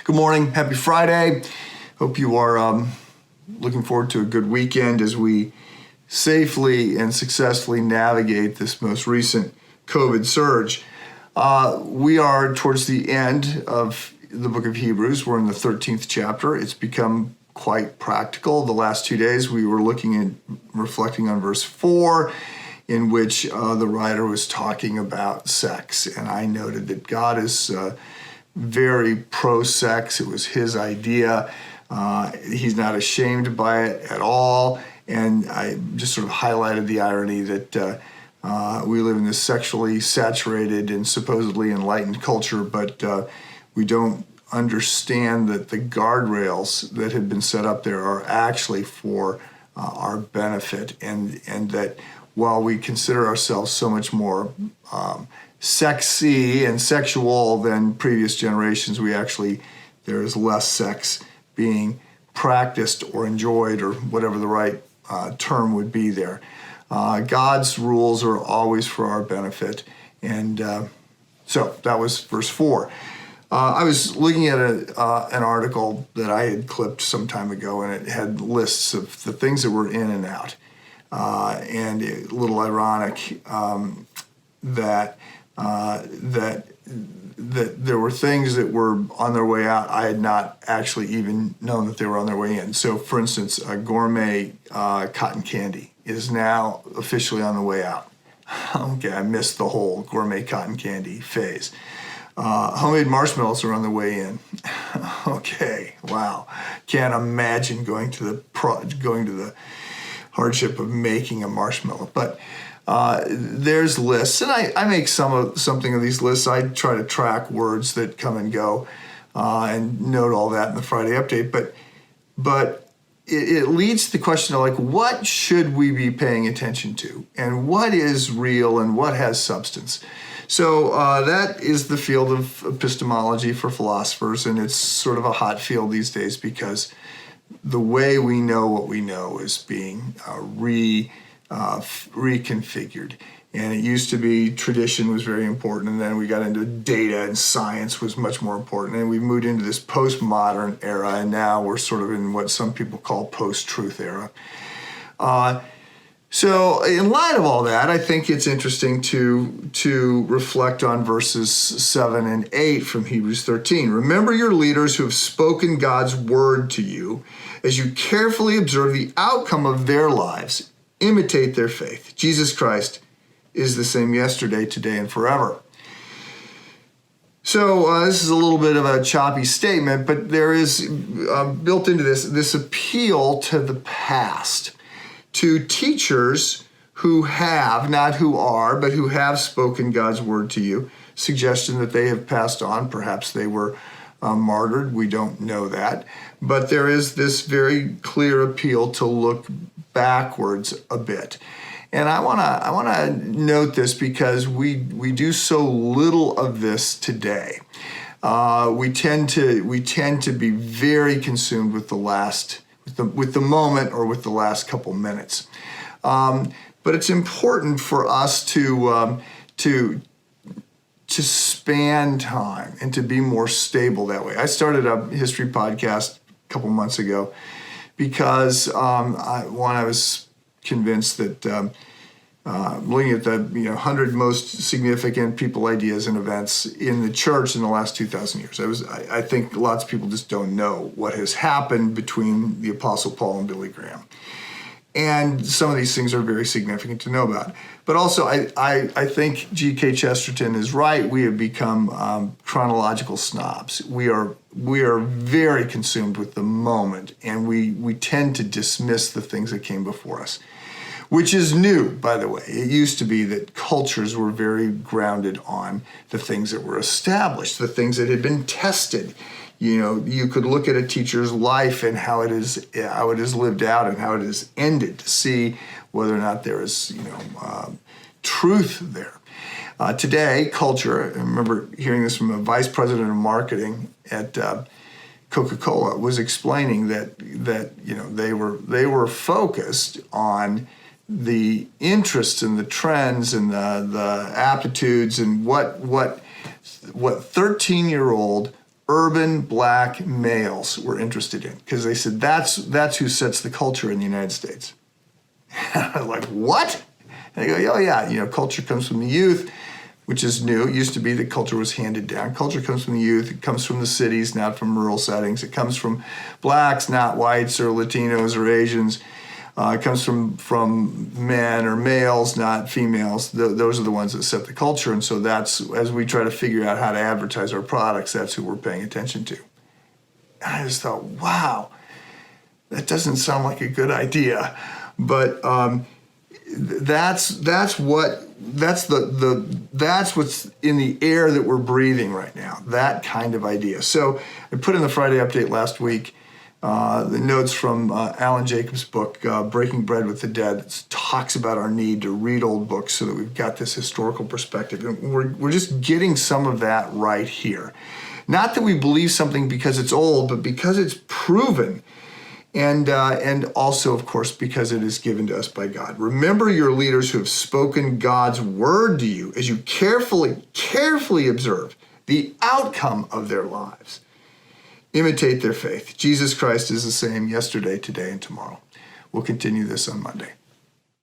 Good morning. Happy Friday. Hope you are looking forward to a good weekend as we safely and successfully navigate this most recent COVID surge. We are towards the end of the book of Hebrews. We're in the 13th chapter. It's become quite practical. The last 2 days we were looking at reflecting on verse 4, in which the writer was talking about sex. And I noted that God is very pro-sex. It was his idea. He's not ashamed by it at all. And I just sort of highlighted the irony that we live in this sexually saturated and supposedly enlightened culture, but we don't understand that the guardrails that have been set up there are actually for our benefit, and that while we consider ourselves so much more sexy and sexual than previous generations, there is less sex being practiced or enjoyed, or whatever the right term would be there. God's rules are always for our benefit. And so that was verse 4. I was looking at an article that I had clipped some time ago, and it had lists of the things that were in and out. And a little ironic that there were things that were on their way out. I had not actually even known that they were on their way in. So, for instance, a gourmet cotton candy is now officially on the way out. Okay, I missed the whole gourmet cotton candy phase. Homemade marshmallows are on the way in. Okay, wow. Can't imagine going to the hardship of making a marshmallow. But there's lists, and I make something of these lists. I try to track words that come and go, and note all that in the Friday update. But it leads to the question of, like, what should we be paying attention to, and what is real and what has substance? So that is the field of epistemology for philosophers, and it's sort of a hot field these days because the way we know what we know is being reconfigured. And it used to be tradition was very important, and then we got into data, and science was much more important. And we moved into this postmodern era, and now we're sort of in what some people call post-truth era. So in light of all that, I think it's interesting to reflect on verses 7 and 8 from Hebrews 13. Remember your leaders who have spoken God's word to you. As you carefully observe the outcome of their lives, imitate their faith. Jesus Christ is the same yesterday, today, and forever. So this is a little bit of a choppy statement, but there is built into this appeal to the past, to teachers who have, not who are, but who have spoken God's word to you. Suggestion that they have passed on. Perhaps they were martyred. We don't know that. But there is this very clear appeal to look backwards a bit. And I want to note this because we do so little of this today. We tend to be very consumed with the moment or with the last couple minutes. But it's important for us to span time and to be more stable that way. I started a history podcast a couple months ago because I was convinced that looking at the 100 most significant people, ideas, and events in the church in the last 2,000 years, I think lots of people just don't know what has happened between the Apostle Paul and Billy Graham. And some of these things are very significant to know about. But also, I think G.K. Chesterton is right. We have become chronological snobs. We are very consumed with the moment, and we tend to dismiss the things that came before us, which is new, by the way. It used to be that cultures were very grounded on the things that were established, the things that had been tested. You could look at a teacher's life and how it is lived out and how it is ended to see whether or not there is, truth there. Today, culture, I remember hearing this from a vice president of marketing at Coca-Cola, was explaining that they were focused on the interests and the trends and the aptitudes and what 13-year-old urban black males were interested in, because they said that's who sets the culture in the United States. And I'm like, what? And they go, oh yeah, culture comes from the youth, which is new. It used to be that culture was handed down. Culture comes from the youth. It comes from the cities, not from rural settings. It comes from blacks, not whites or Latinos or Asians. It comes from men or males, not females. Those are the ones that set the culture. And so that's, as we try to figure out how to advertise our products, that's who we're paying attention to. And I just thought, wow, that doesn't sound like a good idea. But that's what's in the air that we're breathing right now, that kind of idea. So I put in the Friday update last week the notes from Alan Jacobs' book, Breaking Bread with the Dead, that talks about our need to read old books so that we've got this historical perspective. And we're just getting some of that right here. Not that we believe something because it's old, but because it's proven. And also, of course, because it is given to us by God. Remember your leaders who have spoken God's word to you as you carefully observe the outcome of their lives. Imitate their faith. Jesus Christ is the same yesterday, today, and tomorrow. We'll continue this on Monday.